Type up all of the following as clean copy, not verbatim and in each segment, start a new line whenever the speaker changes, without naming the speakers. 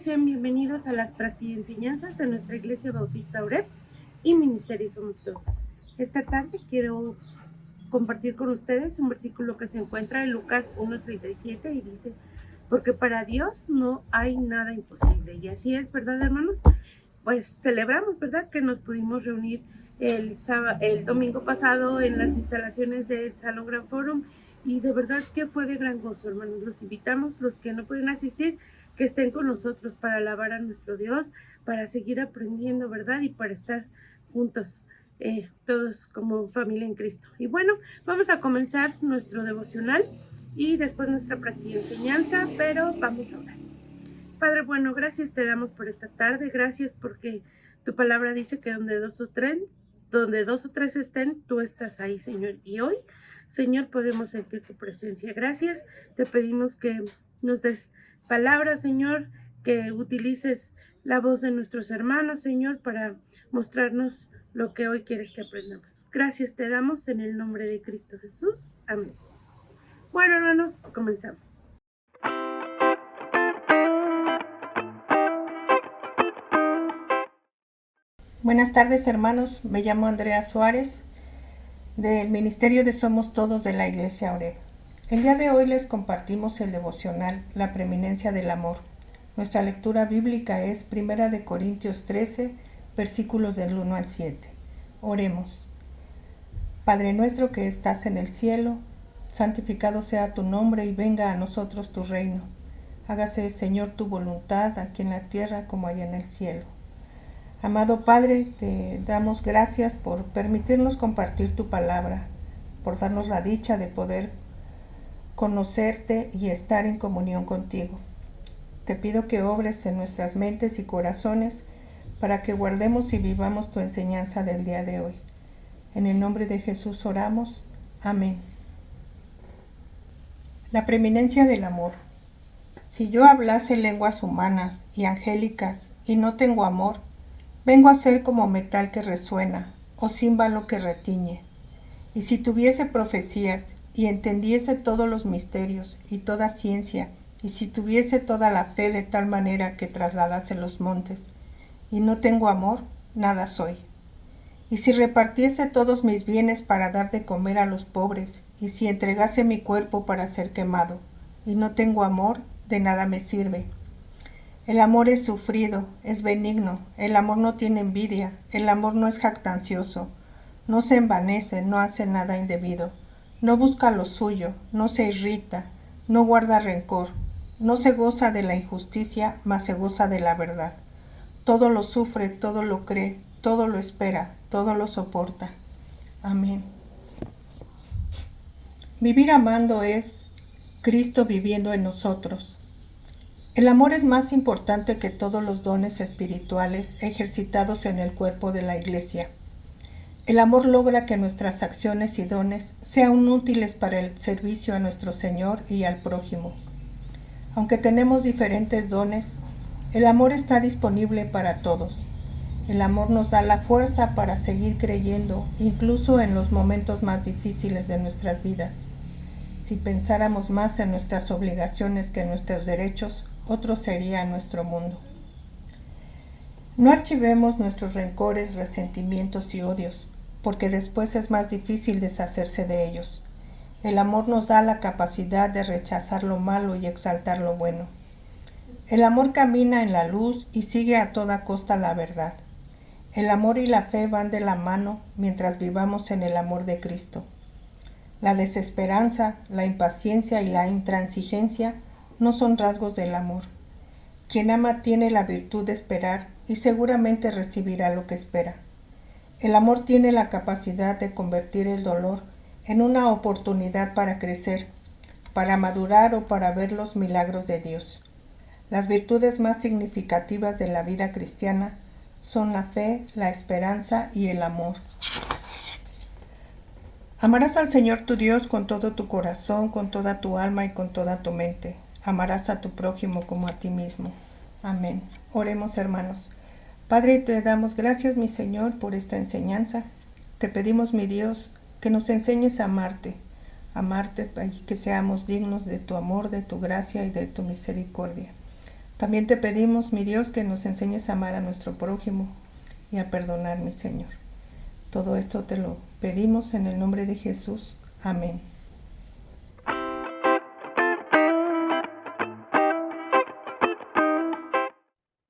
tardes, sean bienvenidos a las enseñanzas de nuestra Iglesia Bautista Oreb y Ministerio Somos Todos. Esta tarde quiero compartir con ustedes un versículo que se encuentra en Lucas 1:37 y dice: porque para Dios no hay nada imposible. Y así es, ¿verdad, hermanos? Pues celebramos, ¿verdad?, que nos pudimos reunir el domingo pasado en las instalaciones del Salón Gran Forum, y de verdad que fue de gran gozo, hermanos. Los invitamos, los que no pueden asistir, que estén con nosotros para alabar a nuestro Dios, para seguir aprendiendo, ¿verdad?, y para estar juntos, todos como familia en Cristo. Y bueno, vamos a comenzar nuestro devocional y después nuestra práctica enseñanza, pero vamos a orar. Padre bueno, gracias te damos por esta tarde, gracias porque tu palabra dice que donde dos o tres estén, tú estás ahí, Señor. Y hoy, Señor, podemos sentir tu presencia. Gracias, te pedimos que nos des palabras, Señor, que utilices la voz de nuestros hermanos, Señor, para mostrarnos lo que hoy quieres que aprendamos. Gracias te damos en el nombre de Cristo Jesús. Amén. Bueno, hermanos, comenzamos.
Buenas tardes, hermanos. Me llamo Andrea Suárez, del Ministerio de Somos Todos de la Iglesia Oreb. El día de hoy les compartimos el devocional La preeminencia del amor. Nuestra lectura bíblica es 1 Corintios 13, versículos del 1 al 7. Oremos. Padre nuestro que estás en el cielo, santificado sea tu nombre y venga a nosotros tu reino. Hágase, Señor, tu voluntad aquí en la tierra como allá en el cielo. Amado Padre, te damos gracias por permitirnos compartir tu palabra, por darnos la dicha de poder conocerte y estar en comunión contigo. Te pido que obres en nuestras mentes y corazones para que guardemos y vivamos tu enseñanza del día de hoy. En el nombre de Jesús oramos. Amén. La preeminencia del amor. Si yo hablase lenguas humanas y angélicas y no tengo amor, vengo a ser como metal que resuena o címbalo que retiñe. Y si tuviese profecías y entendiese todos los misterios y toda ciencia, y si tuviese toda la fe de tal manera que trasladase los montes, y no tengo amor, nada soy. Y si repartiese todos mis bienes para dar de comer a los pobres, y si entregase mi cuerpo para ser quemado, y no tengo amor, de nada me sirve. El amor es sufrido, es benigno, el amor no tiene envidia, el amor no es jactancioso, no se envanece, no hace nada indebido, no busca lo suyo, no se irrita, no guarda rencor, no se goza de la injusticia, mas se goza de la verdad. Todo lo sufre, todo lo cree, todo lo espera, todo lo soporta. Amén. Vivir amando es Cristo viviendo en nosotros. El amor es más importante que todos los dones espirituales ejercitados en el cuerpo de la Iglesia. El amor logra que nuestras acciones y dones sean útiles para el servicio a nuestro Señor y al prójimo. Aunque tenemos diferentes dones, el amor está disponible para todos. El amor nos da la fuerza para seguir creyendo, incluso en los momentos más difíciles de nuestras vidas. Si pensáramos más en nuestras obligaciones que en nuestros derechos, otro sería nuestro mundo. No archivemos nuestros rencores, resentimientos y odios, porque después es más difícil deshacerse de ellos. El amor nos da la capacidad de rechazar lo malo y exaltar lo bueno. El amor camina en la luz y sigue a toda costa la verdad. El amor y la fe van de la mano mientras vivamos en el amor de Cristo. La desesperanza, la impaciencia y la intransigencia no son rasgos del amor. Quien ama tiene la virtud de esperar y seguramente recibirá lo que espera. El amor tiene la capacidad de convertir el dolor en una oportunidad para crecer, para madurar o para ver los milagros de Dios. Las virtudes más significativas de la vida cristiana son la fe, la esperanza y el amor. Amarás al Señor tu Dios con todo tu corazón, con toda tu alma y con toda tu mente. Amarás a tu prójimo como a ti mismo. Amén. Oremos, hermanos. Padre, te damos gracias, mi Señor, por esta enseñanza. Te pedimos, mi Dios, que nos enseñes a amarte y que seamos dignos de tu amor, de tu gracia y de tu misericordia. También te pedimos, mi Dios, que nos enseñes a amar a nuestro prójimo y a perdonar, mi Señor. Todo esto te lo pedimos en el nombre de Jesús. Amén.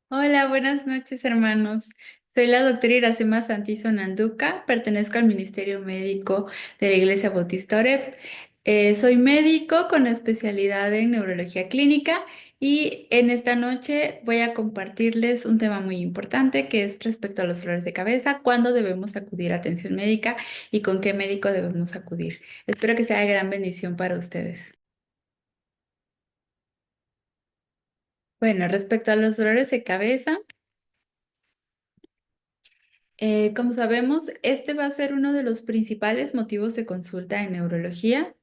Hola, buenas noches, hermanos. Soy la doctora Iracema Santizo Nanduca, pertenezco al Ministerio Médico de la Iglesia Bautista Oreb. Soy médico con especialidad en neurología clínica y en esta noche voy a compartirles un tema muy importante que es respecto a los dolores de cabeza, cuándo debemos acudir a atención médica y con qué médico debemos acudir. Espero que sea de gran bendición para ustedes. Bueno, respecto a los dolores de cabeza, como sabemos, este va a ser uno de los principales motivos de consulta en neurología.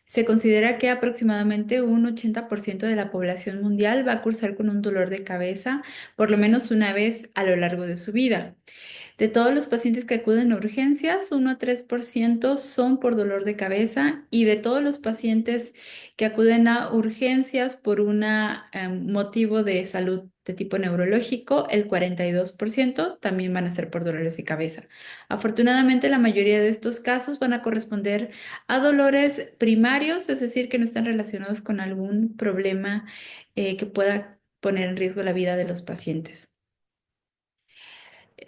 Se considera que aproximadamente un 80% de la población mundial va a cursar con un dolor de cabeza por lo menos una vez a lo largo de su vida. De todos los pacientes que acuden a urgencias, 1 a 3% son por dolor de cabeza y de todos los pacientes que acuden a urgencias por un motivo de salud de tipo neurológico, el 42% también van a ser por dolores de cabeza. Afortunadamente, la mayoría de estos casos van a corresponder a dolores primarios, es decir, que no están relacionados con algún problema que pueda poner en riesgo la vida de los pacientes.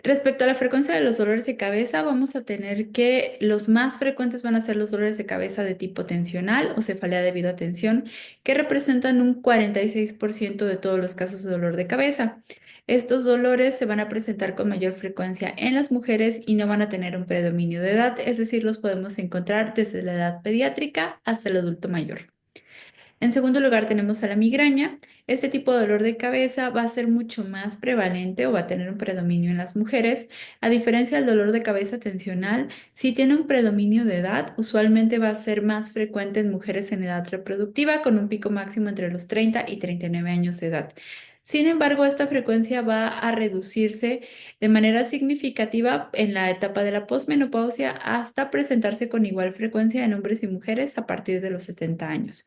Respecto a la frecuencia de los dolores de cabeza, vamos a tener que los más frecuentes van a ser los dolores de cabeza de tipo tensional o cefalea debido a tensión, que representan un 46% de todos los casos de dolor de cabeza. Estos dolores se van a presentar con mayor frecuencia en las mujeres y no van a tener un predominio de edad, es decir, los podemos encontrar desde la edad pediátrica hasta el adulto mayor. En segundo lugar, tenemos a la migraña. Este tipo de dolor de cabeza va a ser mucho más prevalente o va a tener un predominio en las mujeres. A diferencia del dolor de cabeza tensional, si tiene un predominio de edad, usualmente va a ser más frecuente en mujeres en edad reproductiva, con un pico máximo entre los 30 y 39 años de edad. Sin embargo, esta frecuencia va a reducirse de manera significativa en la etapa de la posmenopausia hasta presentarse con igual frecuencia en hombres y mujeres a partir de los 70 años.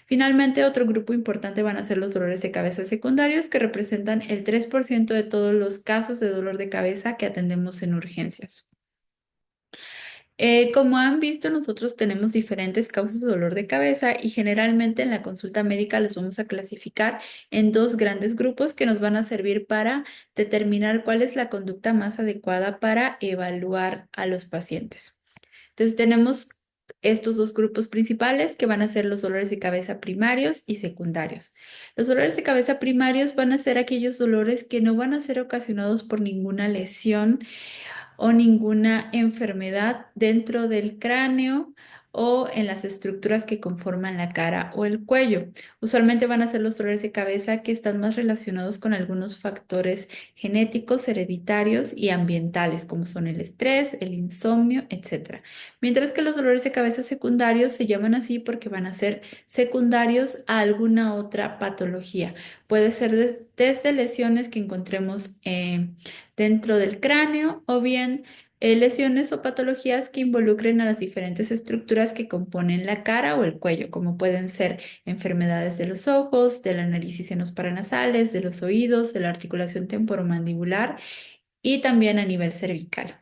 Finalmente, otro grupo importante van a ser los dolores de cabeza secundarios, que representan el 3% de todos los casos de dolor de cabeza que atendemos en urgencias. Como han visto, nosotros tenemos diferentes causas de dolor de cabeza y generalmente en la consulta médica los vamos a clasificar en dos grandes grupos que nos van a servir para determinar cuál es la conducta más adecuada para evaluar a los pacientes. Entonces tenemos estos dos grupos principales que van a ser los dolores de cabeza primarios y secundarios. Los dolores de cabeza primarios van a ser aquellos dolores que no van a ser ocasionados por ninguna lesión o ninguna enfermedad dentro del cráneo o en las estructuras que conforman la cara o el cuello. Usualmente van a ser los dolores de cabeza que están más relacionados con algunos factores genéticos, hereditarios y ambientales, como son el estrés, el insomnio, etc. Mientras que los dolores de cabeza secundarios se llaman así porque van a ser secundarios a alguna otra patología. Puede ser desde lesiones que encontremos dentro del cráneo o bien lesiones o patologías que involucren a las diferentes estructuras que componen la cara o el cuello, como pueden ser enfermedades de los ojos, de la nariz y senos paranasales, de los oídos, de la articulación temporomandibular y también a nivel cervical.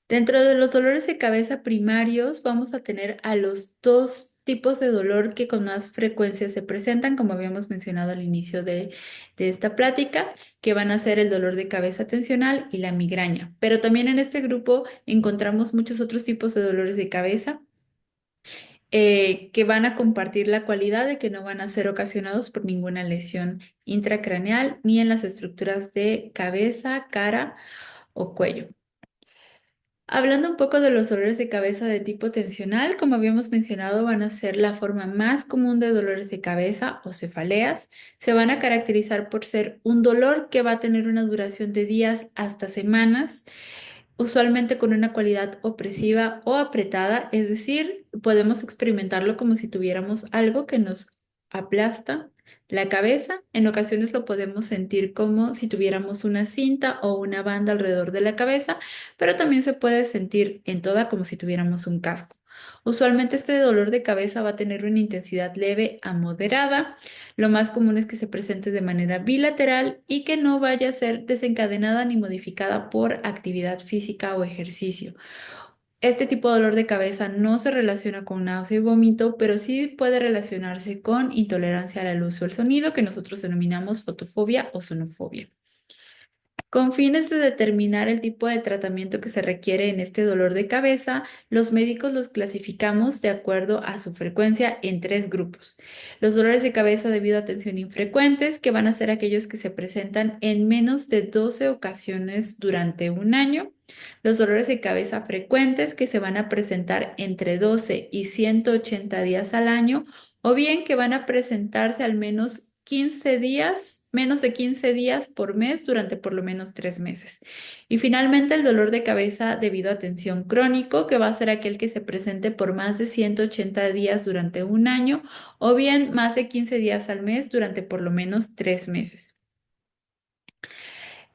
Dentro de los dolores de cabeza primarios vamos a tener a los dos tipos de dolor que con más frecuencia se presentan, como habíamos mencionado al inicio de esta plática, que van a ser el dolor de cabeza tensional y la migraña. Pero también en este grupo encontramos muchos otros tipos de dolores de cabeza que van a compartir la cualidad de que no van a ser ocasionados por ninguna lesión intracraneal ni en las estructuras de cabeza, cara o cuello. Hablando un poco de los dolores de cabeza de tipo tensional, como habíamos mencionado, van a ser la forma más común de dolores de cabeza o cefaleas. Se van a caracterizar por ser un dolor que va a tener una duración de días hasta semanas, usualmente con una cualidad opresiva o apretada, es decir, podemos experimentarlo como si tuviéramos algo que nos aplasta la cabeza. En ocasiones lo podemos sentir como si tuviéramos una cinta o una banda alrededor de la cabeza, pero también se puede sentir en toda como si tuviéramos un casco. Usualmente este dolor de cabeza va a tener una intensidad leve a moderada. Lo más común es que se presente de manera bilateral y que no vaya a ser desencadenada ni modificada por actividad física o ejercicio. Este tipo de dolor de cabeza no se relaciona con náusea y vómito, pero sí puede relacionarse con intolerancia a la luz o el sonido, que nosotros denominamos fotofobia o sonofobia. Con fines de determinar el tipo de tratamiento que se requiere en este dolor de cabeza, los médicos los clasificamos de acuerdo a su frecuencia en tres grupos. Los dolores de cabeza debido a tensión infrecuentes, que van a ser aquellos que se presentan en menos de 12 ocasiones durante un año. Los dolores de cabeza frecuentes, que se van a presentar entre 12 y 180 días al año, o bien que van a presentarse al menos 15 días, menos de 15 días por mes durante por lo menos 3 meses. Y finalmente el dolor de cabeza debido a tensión crónico, que va a ser aquel que se presente por más de 180 días durante un año o bien más de 15 días al mes durante por lo menos 3 meses.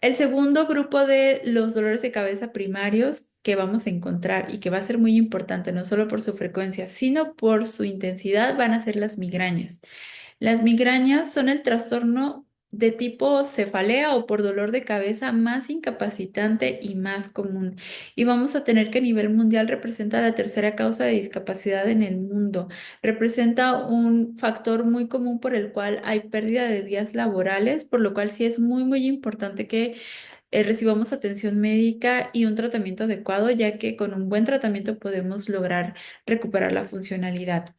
El segundo grupo de los dolores de cabeza primarios que vamos a encontrar y que va a ser muy importante no solo por su frecuencia, sino por su intensidad, van a ser las migrañas. Las migrañas son el trastorno de tipo cefalea o por dolor de cabeza más incapacitante y más común. Y vamos a tener que a nivel mundial representa la tercera causa de discapacidad en el mundo. Representa un factor muy común por el cual hay pérdida de días laborales, por lo cual sí es muy importante que recibamos atención médica y un tratamiento adecuado, ya que con un buen tratamiento podemos lograr recuperar la funcionalidad.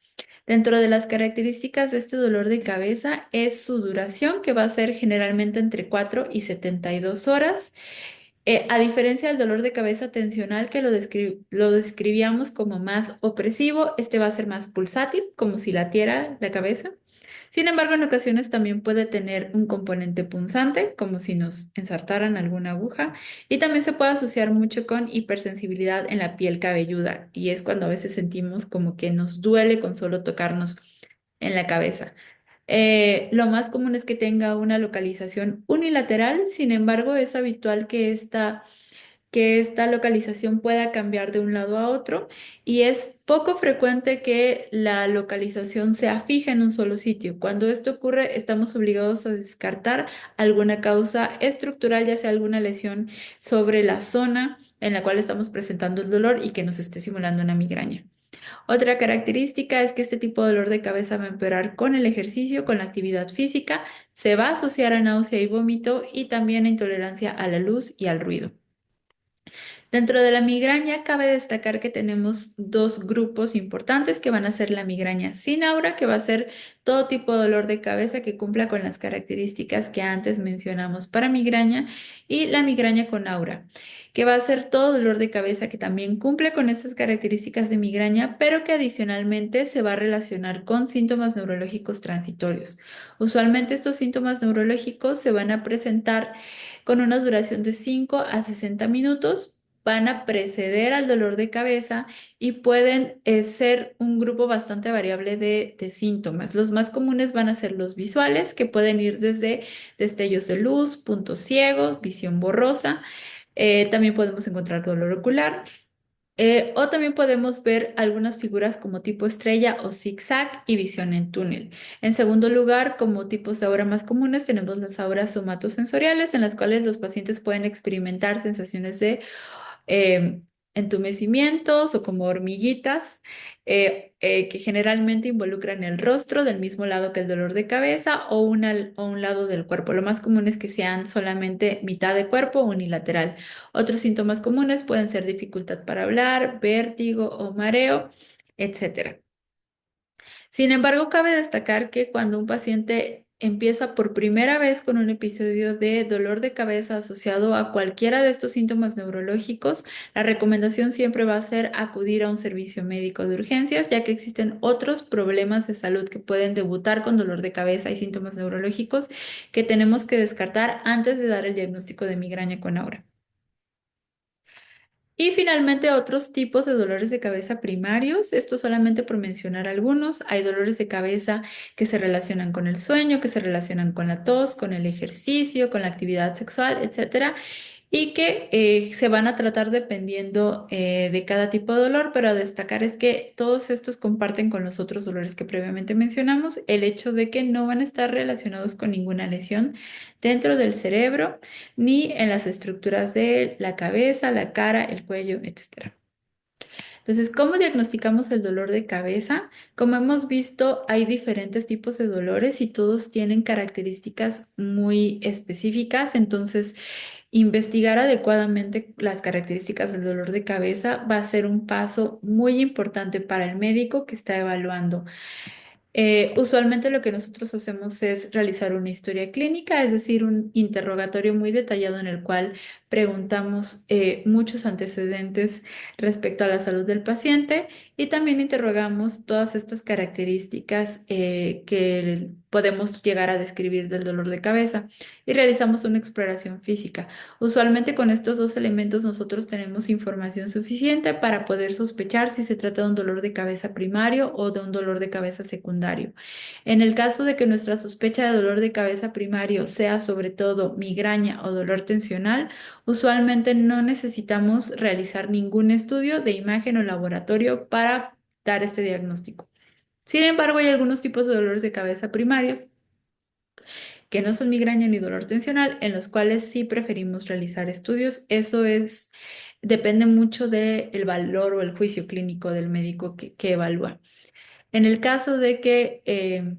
Dentro de las características de este dolor de cabeza es su duración, que va a ser generalmente entre 4 y 72 horas. A diferencia del dolor de cabeza tensional que lo describíamos como más opresivo, este va a ser más pulsátil, como si latiera la cabeza. Sin embargo, en ocasiones también puede tener un componente punzante, como si nos ensartaran alguna aguja, y también se puede asociar mucho con hipersensibilidad en la piel cabelluda, y es cuando a veces sentimos como que nos duele con solo tocarnos en la cabeza. Lo más común es que tenga una localización unilateral, sin embargo, es habitual que esta localización pueda cambiar de un lado a otro y es poco frecuente que la localización sea fija en un solo sitio. Cuando esto ocurre, estamos obligados a descartar alguna causa estructural, ya sea alguna lesión sobre la zona en la cual estamos presentando el dolor y que nos esté simulando una migraña. Otra característica es que este tipo de dolor de cabeza va a empeorar con el ejercicio, con la actividad física, se va a asociar a náusea y vómito y también a intolerancia a la luz y al ruido. Dentro de la migraña, cabe destacar que tenemos dos grupos importantes que van a ser la migraña sin aura, que va a ser todo tipo de dolor de cabeza que cumpla con las características que antes mencionamos para migraña, y la migraña con aura, que va a ser todo dolor de cabeza que también cumple con esas características de migraña, pero que adicionalmente se va a relacionar con síntomas neurológicos transitorios. Usualmente estos síntomas neurológicos se van a presentar con una duración de 5 a 60 minutos, van a preceder al dolor de cabeza y pueden ser un grupo bastante variable de síntomas. Los más comunes van a ser los visuales, que pueden ir desde destellos de luz, puntos ciegos, visión borrosa. También podemos encontrar dolor ocular. O también podemos ver algunas figuras como tipo estrella o zigzag y visión en túnel. En segundo lugar, como tipos de aura más comunes, tenemos las auras somatosensoriales, en las cuales los pacientes pueden experimentar sensaciones de eh, entumecimientos o como hormiguitas que generalmente involucran el rostro del mismo lado que el dolor de cabeza o un lado del cuerpo. Lo más común es que sean solamente mitad de cuerpo o unilateral. Otros síntomas comunes pueden ser dificultad para hablar, vértigo o mareo, etcétera. Sin embargo, cabe destacar que cuando un paciente empieza por primera vez con un episodio de dolor de cabeza asociado a cualquiera de estos síntomas neurológicos, la recomendación siempre va a ser acudir a un servicio médico de urgencias, ya que existen otros problemas de salud que pueden debutar con dolor de cabeza y síntomas neurológicos que tenemos que descartar antes de dar el diagnóstico de migraña con aura. Y finalmente otros tipos de dolores de cabeza primarios, esto solamente por mencionar algunos. Hay dolores de cabeza que se relacionan con el sueño, que se relacionan con la tos, con el ejercicio, con la actividad sexual, etcétera. y que se van a tratar dependiendo de cada tipo de dolor, pero a destacar es que todos estos comparten con los otros dolores que previamente mencionamos el hecho de que no van a estar relacionados con ninguna lesión dentro del cerebro ni en las estructuras de la cabeza, la cara, el cuello, etcétera. Entonces, ¿cómo diagnosticamos el dolor de cabeza? Como hemos visto, hay diferentes tipos de dolores y todos tienen características muy específicas. Entonces, investigar adecuadamente las características del dolor de cabeza va a ser un paso muy importante para el médico que está evaluando. Usualmente lo que nosotros hacemos es realizar una historia clínica, es decir, un interrogatorio muy detallado en el cual preguntamos muchos antecedentes respecto a la salud del paciente y también interrogamos todas estas características que podemos llegar a describir del dolor de cabeza y realizamos una exploración física. Usualmente con estos dos elementos nosotros tenemos información suficiente para poder sospechar si se trata de un dolor de cabeza primario o de un dolor de cabeza secundario. En el caso de que nuestra sospecha de dolor de cabeza primario sea sobre todo migraña o dolor tensional, usualmente no necesitamos realizar ningún estudio de imagen o laboratorio para dar este diagnóstico. Sin embargo, hay algunos tipos de dolores de cabeza primarios que no son migraña ni dolor tensional, en los cuales sí preferimos realizar estudios. Depende mucho del valor o el juicio clínico del médico que evalúa. En el caso de que,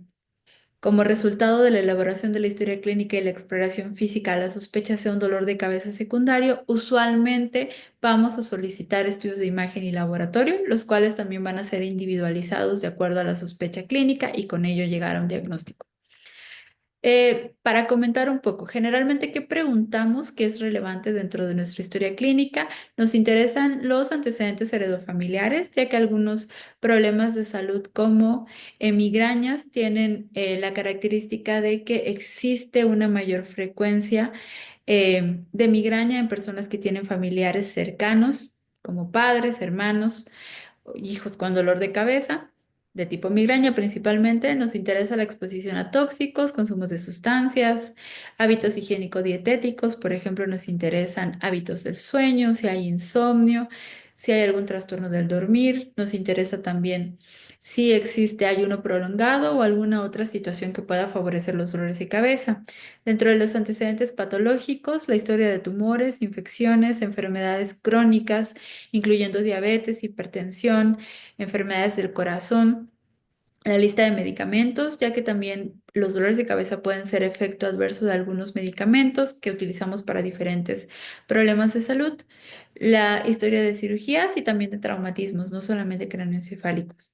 como resultado de la elaboración de la historia clínica y la exploración física, la sospecha sea un dolor de cabeza secundario, usualmente vamos a solicitar estudios de imagen y laboratorio, los cuales también van a ser individualizados de acuerdo a la sospecha clínica y con ello llegar a un diagnóstico. Para comentar un poco, generalmente, ¿qué preguntamos que es relevante dentro de nuestra historia clínica? Nos interesan los antecedentes heredofamiliares, ya que algunos problemas de salud como migrañas tienen la característica de que existe una mayor frecuencia de migraña en personas que tienen familiares cercanos, como padres, hermanos hijos con dolor de cabeza, de tipo migraña principalmente. Nos interesa la exposición a tóxicos, consumos de sustancias, hábitos higiénico-dietéticos. Por ejemplo, nos interesan hábitos del sueño, si hay insomnio, si hay algún trastorno del dormir. Nos interesa también si existe ayuno prolongado o alguna otra situación que pueda favorecer los dolores de cabeza. Dentro de los antecedentes patológicos, la historia de tumores, infecciones, enfermedades crónicas, incluyendo diabetes, hipertensión, enfermedades del corazón, la lista de medicamentos, ya que también los dolores de cabeza pueden ser efecto adverso de algunos medicamentos que utilizamos para diferentes problemas de salud, la historia de cirugías y también de traumatismos, no solamente craneoencefálicos.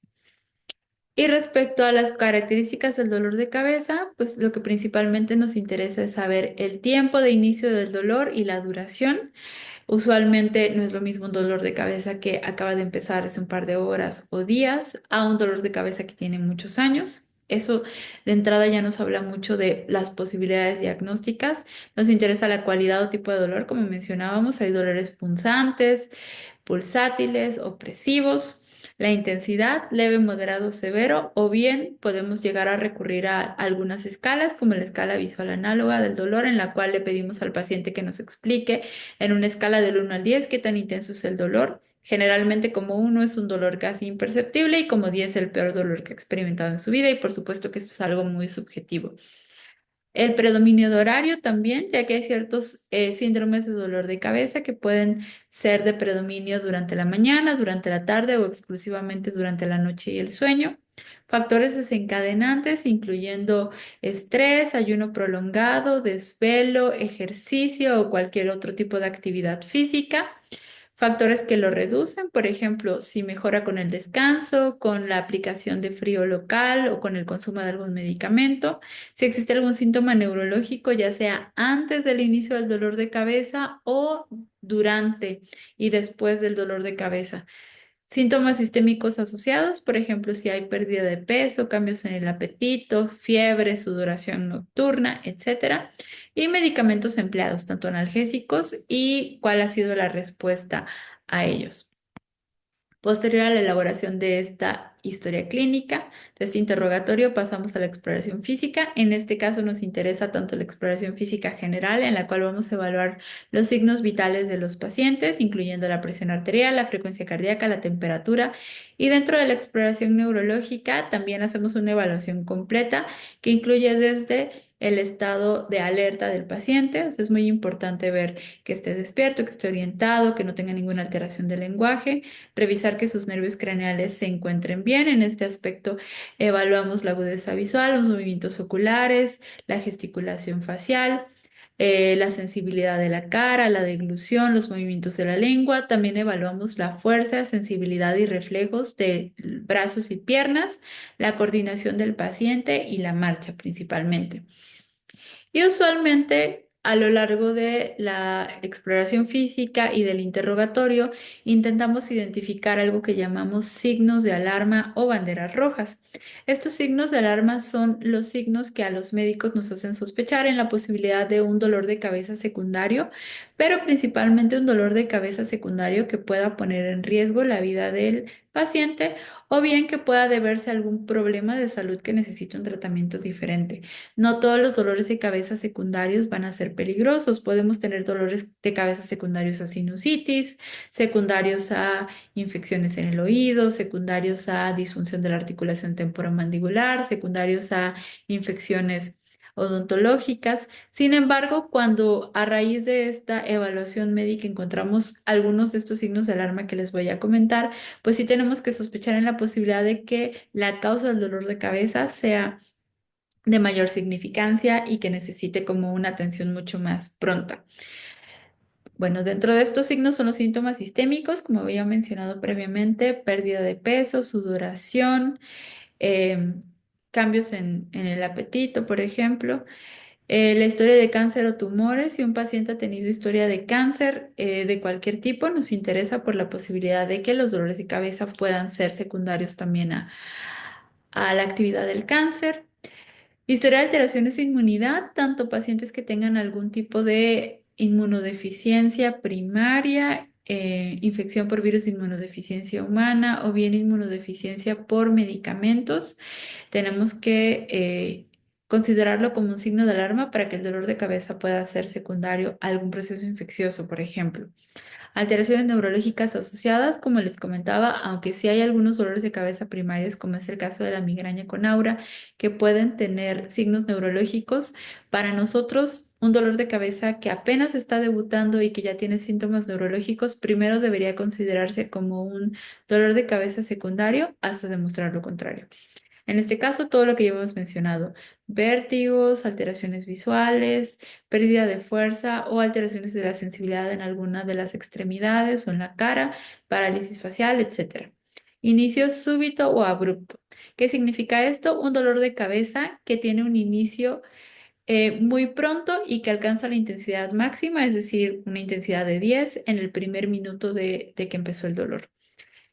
Y respecto a las características del dolor de cabeza, pues lo que principalmente nos interesa es saber el tiempo de inicio del dolor y la duración. Usualmente no es lo mismo un dolor de cabeza que acaba de empezar hace un par de horas o días a un dolor de cabeza que tiene muchos años. Eso de entrada ya nos habla mucho de las posibilidades diagnósticas. Nos interesa la cualidad o tipo de dolor, como mencionábamos. Hay dolores punzantes, pulsátiles, opresivos. La intensidad, leve, moderado, severo, o bien podemos llegar a recurrir a algunas escalas, como la escala visual análoga del dolor, en la cual le pedimos al paciente que nos explique en una escala del 1 al 10 qué tan intenso es el dolor. Generalmente como 1 es un dolor casi imperceptible y como 10 el peor dolor que ha experimentado en su vida, y por supuesto que esto es algo muy subjetivo. El predominio de horario también, ya que hay ciertos síndromes de dolor de cabeza que pueden ser de predominio durante la mañana, durante la tarde o exclusivamente durante la noche y el sueño. Factores desencadenantes incluyendo estrés, ayuno prolongado, desvelo, ejercicio o cualquier otro tipo de actividad física. Factores que lo reducen, por ejemplo, si mejora con el descanso, con la aplicación de frío local o con el consumo de algún medicamento. Si existe algún síntoma neurológico, ya sea antes del inicio del dolor de cabeza o durante y después del dolor de cabeza. Síntomas sistémicos asociados, por ejemplo, si hay pérdida de peso, cambios en el apetito, fiebre, sudoración nocturna, etcétera. Y medicamentos empleados, tanto analgésicos, y cuál ha sido la respuesta a ellos. Posterior a la elaboración de esta historia clínica, de este interrogatorio, pasamos a la exploración física. En este caso nos interesa tanto la exploración física general, en la cual vamos a evaluar los signos vitales de los pacientes, incluyendo la presión arterial, la frecuencia cardíaca, la temperatura. Y dentro de la exploración neurológica también hacemos una evaluación completa que incluye desde el estado de alerta del paciente. O sea, es muy importante ver que esté despierto, que esté orientado, que no tenga ninguna alteración del lenguaje, revisar que sus nervios craneales se encuentren bien. En este aspecto evaluamos la agudeza visual, los movimientos oculares, la gesticulación facial, la sensibilidad de la cara, la deglución, los movimientos de la lengua. También evaluamos la fuerza, sensibilidad y reflejos de brazos y piernas, la coordinación del paciente y la marcha principalmente. Y usualmente a lo largo de la exploración física y del interrogatorio intentamos identificar algo que llamamos signos de alarma o banderas rojas. Estos signos de alarma son los signos que a los médicos nos hacen sospechar en la posibilidad de un dolor de cabeza secundario, pero principalmente un dolor de cabeza secundario que pueda poner en riesgo la vida del paciente o bien que pueda deberse a algún problema de salud que necesite un tratamiento diferente. No todos los dolores de cabeza secundarios van a ser peligrosos. Podemos tener dolores de cabeza secundarios a sinusitis, secundarios a infecciones en el oído, secundarios a disfunción de la articulación temporomandibular, secundarios a infecciones odontológicas. Sin embargo, cuando a raíz de esta evaluación médica encontramos algunos de estos signos de alarma que les voy a comentar, pues sí tenemos que sospechar en la posibilidad de que la causa del dolor de cabeza sea de mayor significancia y que necesite como una atención mucho más pronta. Bueno, dentro de estos signos son los síntomas sistémicos, como había mencionado previamente, pérdida de peso, sudoración, eh, cambios en el apetito, por ejemplo. La historia de cáncer o tumores, si un paciente ha tenido historia de cáncer de cualquier tipo, nos interesa por la posibilidad de que los dolores de cabeza puedan ser secundarios también a la actividad del cáncer. Historia de alteraciones de inmunidad, tanto pacientes que tengan algún tipo de inmunodeficiencia primaria, infección por virus de inmunodeficiencia humana o bien inmunodeficiencia por medicamentos. Tenemos que considerarlo como un signo de alarma para que el dolor de cabeza pueda ser secundario a algún proceso infeccioso, por ejemplo. Alteraciones neurológicas asociadas, como les comentaba, aunque sí hay algunos dolores de cabeza primarios, como es el caso de la migraña con aura, que pueden tener signos neurológicos. Para nosotros, un dolor de cabeza que apenas está debutando y que ya tiene síntomas neurológicos, primero debería considerarse como un dolor de cabeza secundario hasta demostrar lo contrario. En este caso, todo lo que ya hemos mencionado, vértigos, alteraciones visuales, pérdida de fuerza o alteraciones de la sensibilidad en alguna de las extremidades o en la cara, parálisis facial, etc. Inicio súbito o abrupto. ¿Qué significa esto? Un dolor de cabeza que tiene un inicio muy pronto y que alcanza la intensidad máxima, es decir, una intensidad de 10 en el primer minuto de que empezó el dolor.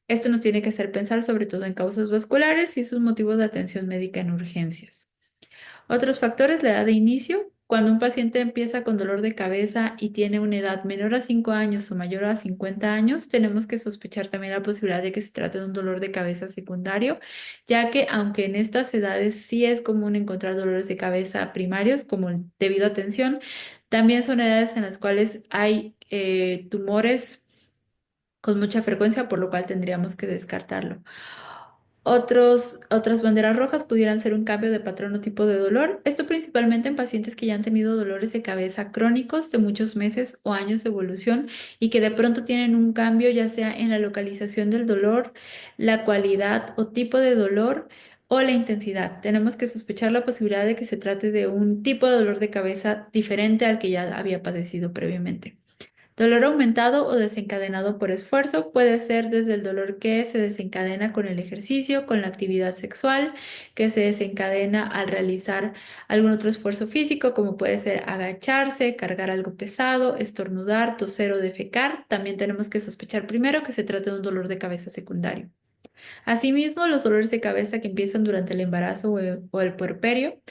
Esto nos tiene que hacer pensar sobre todo en causas vasculares y sus motivos de atención médica en urgencias. Otros factores, la edad de inicio. Cuando un paciente empieza con dolor de cabeza y tiene una edad menor a 5 años o mayor a 50 años, tenemos que sospechar también la posibilidad de que se trate de un dolor de cabeza secundario, ya que aunque en estas edades sí es común encontrar dolores de cabeza primarios, como debido a tensión, también son edades en las cuales hay tumores con mucha frecuencia, por lo cual tendríamos que descartarlo. Otras banderas rojas pudieran ser un cambio de patrón o tipo de dolor, esto principalmente en pacientes que ya han tenido dolores de cabeza crónicos de muchos meses o años de evolución y que de pronto tienen un cambio ya sea en la localización del dolor, la cualidad o tipo de dolor o la intensidad. Tenemos que sospechar la posibilidad de que se trate de un tipo de dolor de cabeza diferente al que ya había padecido previamente. Dolor aumentado o desencadenado por esfuerzo puede ser desde el dolor que se desencadena con el ejercicio, con la actividad sexual, que se desencadena al realizar algún otro esfuerzo físico, como puede ser agacharse, cargar algo pesado, estornudar, toser o defecar. También tenemos que sospechar primero que se trata de un dolor de cabeza secundario. Asimismo, los dolores de cabeza que empiezan durante el embarazo o el puerperio,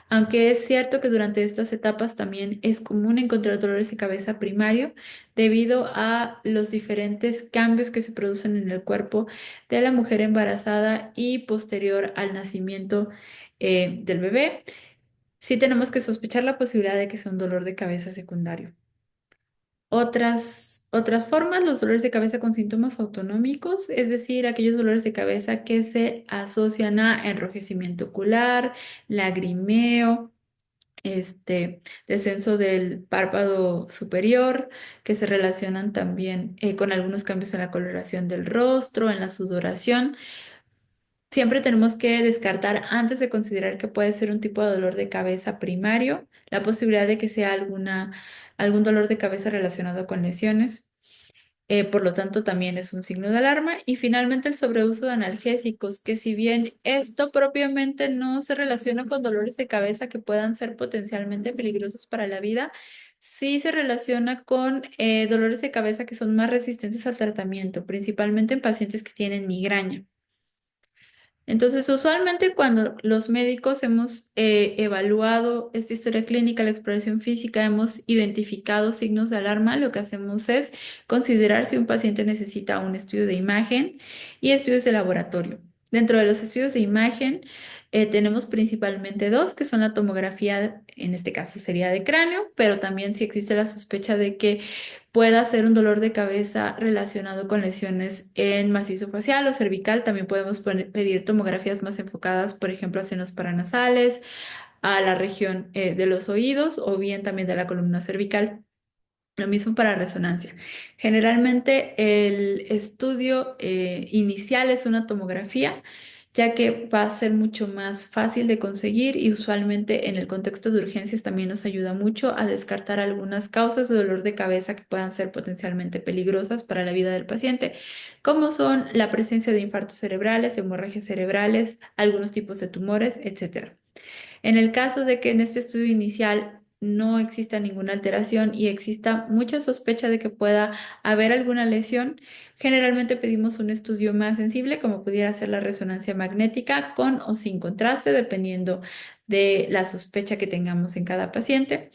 aunque es cierto que durante estas etapas también es común encontrar dolores de cabeza primario debido a los diferentes cambios que se producen en el cuerpo de la mujer embarazada y posterior al nacimiento del bebé, sí tenemos que sospechar la posibilidad de que sea un dolor de cabeza secundario. Otras formas, los dolores de cabeza con síntomas autonómicos, es decir, aquellos dolores de cabeza que se asocian a enrojecimiento ocular, lagrimeo, descenso del párpado superior, que se relacionan también con algunos cambios en la coloración del rostro, en la sudoración. Siempre tenemos que descartar antes de considerar que puede ser un tipo de dolor de cabeza primario, la posibilidad de que sea algún dolor de cabeza relacionado con lesiones. Por lo tanto, también es un signo de alarma. Y finalmente, el sobreuso de analgésicos, que si bien esto propiamente no se relaciona con dolores de cabeza que puedan ser potencialmente peligrosos para la vida, sí se relaciona con dolores de cabeza que son más resistentes al tratamiento, principalmente en pacientes que tienen migraña. Entonces, usualmente cuando los médicos hemos evaluado esta historia clínica, la exploración física, hemos identificado signos de alarma, lo que hacemos es considerar si un paciente necesita un estudio de imagen y estudios de laboratorio. Dentro de los estudios de imagen, tenemos principalmente dos, que son la tomografía, en este caso sería de cráneo, pero también si existe la sospecha de que pueda ser un dolor de cabeza relacionado con lesiones en macizo facial o cervical. También podemos pedir tomografías más enfocadas, por ejemplo, a senos paranasales, a la región de los oídos o bien también de la columna cervical. Lo mismo para resonancia. Generalmente el estudio inicial es una tomografía, ya que va a ser mucho más fácil de conseguir y usualmente en el contexto de urgencias también nos ayuda mucho a descartar algunas causas de dolor de cabeza que puedan ser potencialmente peligrosas para la vida del paciente, como son la presencia de infartos cerebrales, hemorragias cerebrales, algunos tipos de tumores, etcétera. En el caso de que en este estudio inicial no exista ninguna alteración y exista mucha sospecha de que pueda haber alguna lesión, generalmente pedimos un estudio más sensible, como pudiera ser la resonancia magnética con o sin contraste, dependiendo de la sospecha que tengamos en cada paciente.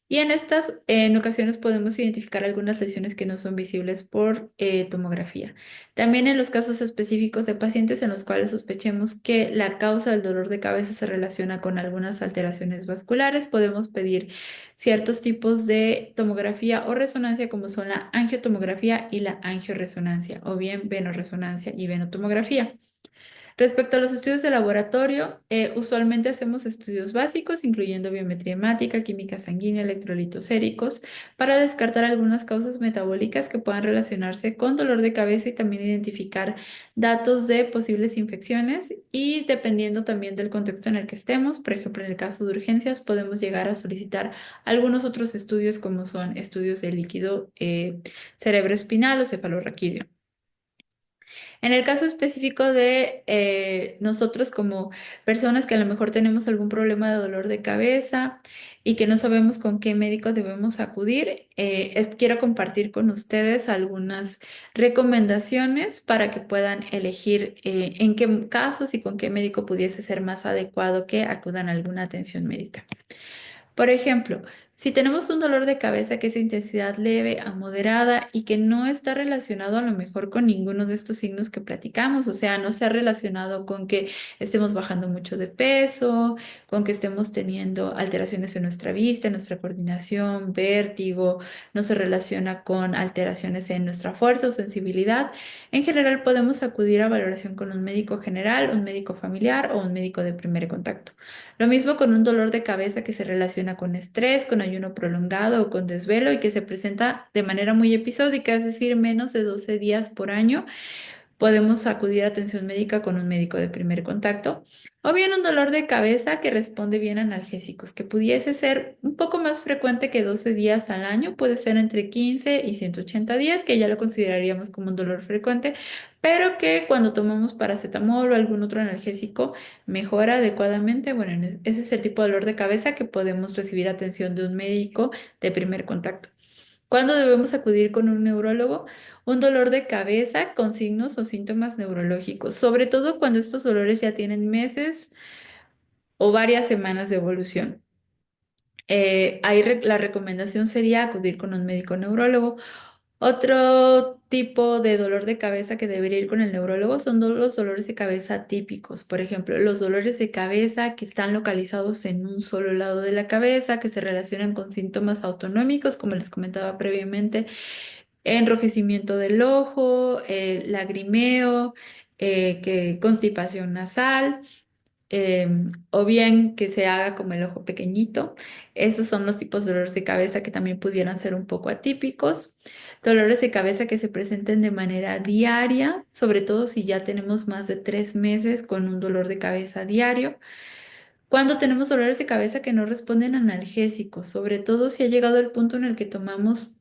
Y en estas, en ocasiones podemos identificar algunas lesiones que no son visibles por tomografía. También en los casos específicos de pacientes en los cuales sospechemos que la causa del dolor de cabeza se relaciona con algunas alteraciones vasculares, podemos pedir ciertos tipos de tomografía o resonancia como son la angiotomografía y la angioresonancia, o bien venoresonancia y venotomografía. Respecto a los estudios de laboratorio, usualmente hacemos estudios básicos, incluyendo biometría hemática, química sanguínea, electrolitos séricos, para descartar algunas causas metabólicas que puedan relacionarse con dolor de cabeza y también identificar datos de posibles infecciones. Y dependiendo también del contexto en el que estemos, por ejemplo, en el caso de urgencias, podemos llegar a solicitar algunos otros estudios como son estudios de líquido cerebroespinal o cefalorraquídeo. En el caso específico de nosotros como personas que a lo mejor tenemos algún problema de dolor de cabeza y que no sabemos con qué médico debemos acudir, quiero compartir con ustedes algunas recomendaciones para que puedan elegir en qué casos y con qué médico pudiese ser más adecuado que acudan a alguna atención médica. Por ejemplo, si tenemos un dolor de cabeza que es de intensidad leve a moderada y que no está relacionado a lo mejor con ninguno de estos signos que platicamos, o sea, no se ha relacionado con que estemos bajando mucho de peso, con que estemos teniendo alteraciones en nuestra vista, en nuestra coordinación, vértigo, no se relaciona con alteraciones en nuestra fuerza o sensibilidad, en general podemos acudir a valoración con un médico general, un médico familiar o un médico de primer contacto. Lo mismo con un dolor de cabeza que se relaciona con estrés, con ayuno prolongado o con desvelo y que se presenta de manera muy episódica, es decir, menos de 12 días por año. Podemos acudir a atención médica con un médico de primer contacto. O bien un dolor de cabeza que responde bien a analgésicos, que pudiese ser un poco más frecuente que 12 días al año, puede ser entre 15 y 180 días, que ya lo consideraríamos como un dolor frecuente, pero que cuando tomamos paracetamol o algún otro analgésico mejora adecuadamente. Bueno, ese es el tipo de dolor de cabeza que podemos recibir atención de un médico de primer contacto. ¿Cuándo debemos acudir con un neurólogo? Un dolor de cabeza con signos o síntomas neurológicos, sobre todo cuando estos dolores ya tienen meses o varias semanas de evolución. La recomendación sería acudir con un médico neurólogo. Otro tipo de dolor de cabeza que debería ir con el neurólogo son los dolores de cabeza típicos. Por ejemplo, los dolores de cabeza que están localizados en un solo lado de la cabeza, que se relacionan con síntomas autonómicos, como les comentaba previamente, enrojecimiento del ojo, lagrimeo, constipación nasal, o bien que se haga como el ojo pequeñito. Esos son los tipos de dolores de cabeza que también pudieran ser un poco atípicos. Dolores de cabeza que se presenten de manera diaria, sobre todo si ya tenemos más de 3 meses con un dolor de cabeza diario. Cuando tenemos dolores de cabeza que no responden a analgésicos, sobre todo si ha llegado el punto en el que tomamos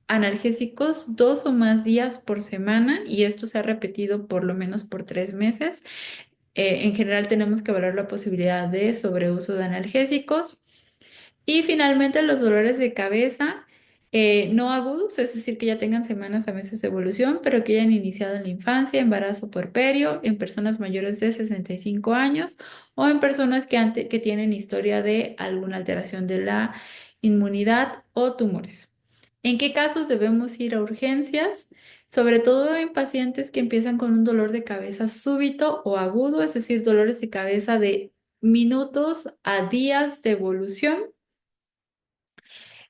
analgésicos 2 o más días por semana y esto se ha repetido por lo menos por 3 meses. En general tenemos que valorar la posibilidad de sobreuso de analgésicos. Y finalmente los dolores de cabeza no agudos, es decir, que ya tengan semanas a meses de evolución, pero que hayan iniciado en la infancia, embarazo puerperio, en personas mayores de 65 años o en personas que tienen historia de alguna alteración de la inmunidad o tumores. ¿En qué casos debemos ir a urgencias? Sobre todo en pacientes que empiezan con un dolor de cabeza súbito o agudo, es decir, dolores de cabeza de minutos a días de evolución.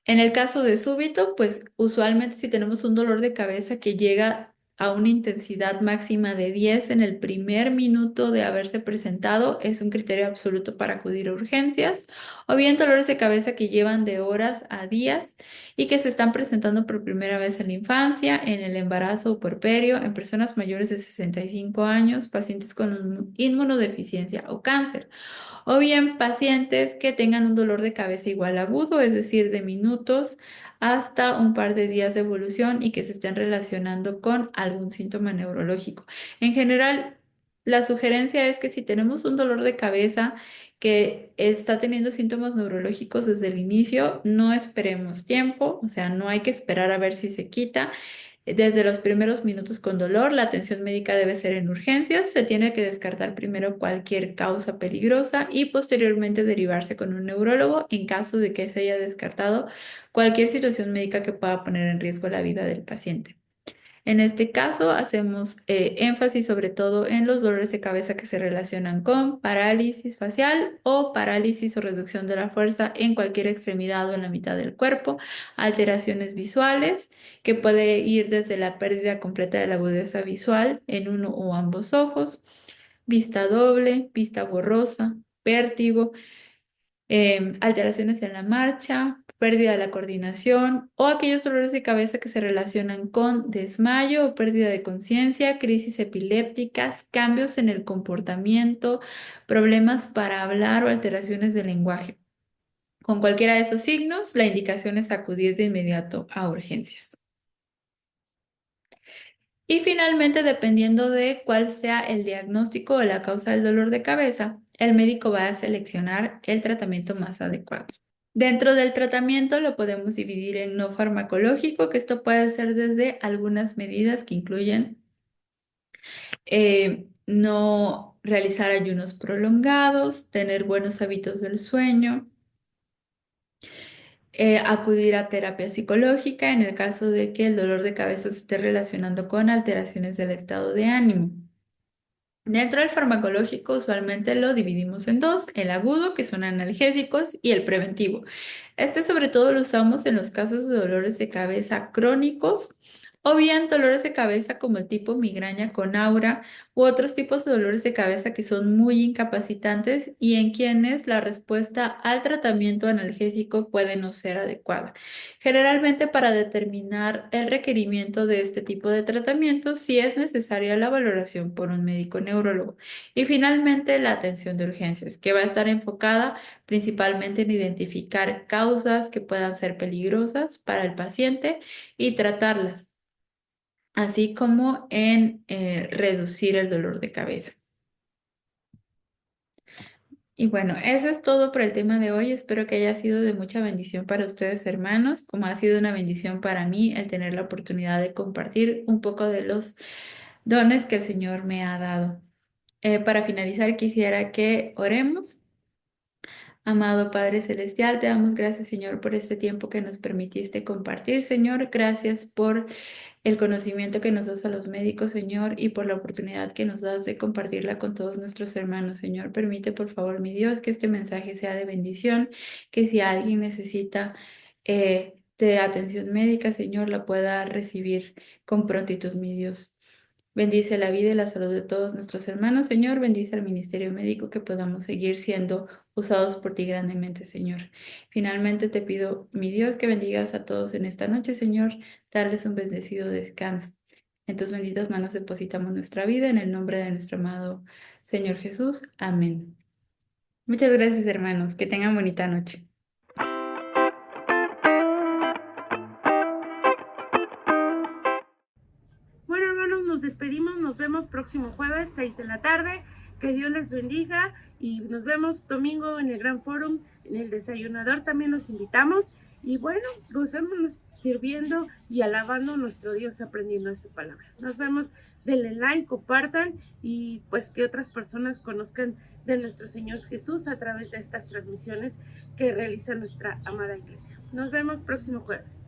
En el caso de súbito, pues usualmente si tenemos un dolor de cabeza que llega a una intensidad máxima de 10 en el primer minuto de haberse presentado, es un criterio absoluto para acudir a urgencias, o bien dolores de cabeza que llevan de horas a días y que se están presentando por primera vez en la infancia, en el embarazo o puerperio, en personas mayores de 65 años, pacientes con inmunodeficiencia o cáncer. O bien pacientes que tengan un dolor de cabeza igual agudo, es decir, de minutos hasta un par de días de evolución y que se estén relacionando con algún síntoma neurológico. En general, la sugerencia es que si tenemos un dolor de cabeza que está teniendo síntomas neurológicos desde el inicio, no esperemos tiempo, o sea, no hay que esperar a ver si se quita. Desde los primeros minutos con dolor, la atención médica debe ser en urgencias. Se tiene que descartar primero cualquier causa peligrosa y posteriormente derivarse con un neurólogo en caso de que se haya descartado cualquier situación médica que pueda poner en riesgo la vida del paciente. En este caso, hacemos énfasis sobre todo en los dolores de cabeza que se relacionan con parálisis facial o parálisis o reducción de la fuerza en cualquier extremidad o en la mitad del cuerpo, alteraciones visuales, que puede ir desde la pérdida completa de la agudeza visual en uno o ambos ojos, vista doble, vista borrosa, vértigo, alteraciones en la marcha, pérdida de la coordinación o aquellos dolores de cabeza que se relacionan con desmayo o pérdida de conciencia, crisis epilépticas, cambios en el comportamiento, problemas para hablar o alteraciones del lenguaje. Con cualquiera de esos signos, la indicación es acudir de inmediato a urgencias. Y finalmente, dependiendo de cuál sea el diagnóstico o la causa del dolor de cabeza, el médico va a seleccionar el tratamiento más adecuado. Dentro del tratamiento lo podemos dividir en no farmacológico, que esto puede ser desde algunas medidas que incluyen no realizar ayunos prolongados, tener buenos hábitos del sueño, acudir a terapia psicológica en el caso de que el dolor de cabeza se esté relacionando con alteraciones del estado de ánimo. Dentro del farmacológico usualmente lo dividimos en dos, el agudo, que son analgésicos, y el preventivo. Este sobre todo lo usamos en los casos de dolores de cabeza crónicos o bien dolores de cabeza como el tipo migraña con aura u otros tipos de dolores de cabeza que son muy incapacitantes y en quienes la respuesta al tratamiento analgésico puede no ser adecuada. Generalmente para determinar el requerimiento de este tipo de tratamiento, sí es necesaria la valoración por un médico neurólogo. Y finalmente la atención de urgencias, que va a estar enfocada principalmente en identificar causas que puedan ser peligrosas para el paciente y tratarlas, así como en reducir el dolor de cabeza. Y bueno, eso es todo por el tema de hoy. Espero que haya sido de mucha bendición para ustedes, hermanos, como ha sido una bendición para mí el tener la oportunidad de compartir un poco de los dones que el Señor me ha dado. Para finalizar, quisiera que oremos. Amado Padre Celestial, te damos gracias, Señor, por este tiempo que nos permitiste compartir, Señor. Gracias por el conocimiento que nos das a los médicos, Señor, y por la oportunidad que nos das de compartirla con todos nuestros hermanos, Señor. Permite, por favor, mi Dios, que este mensaje sea de bendición, que si alguien necesita de atención médica, Señor, la pueda recibir con prontitud, mi Dios. Bendice la vida y la salud de todos nuestros hermanos, Señor. Bendice al ministerio médico, que podamos seguir siendo usados por ti grandemente, Señor. Finalmente te pido, mi Dios, que bendigas a todos en esta noche, Señor, darles un bendecido descanso. En tus benditas manos depositamos nuestra vida, en el nombre de nuestro amado Señor Jesús. Amén. Muchas gracias, hermanos. Que tengan bonita noche.
Bueno, hermanos, nos despedimos, nos vemos próximo jueves, 6 de la tarde. Que Dios les bendiga y nos vemos domingo en el Gran Fórum, en el desayunador también los invitamos. Y bueno, gocémonos sirviendo y alabando a nuestro Dios, aprendiendo de su palabra. Nos vemos, denle like, compartan y pues que otras personas conozcan de nuestro Señor Jesús a través de estas transmisiones que realiza nuestra amada iglesia. Nos vemos próximo jueves.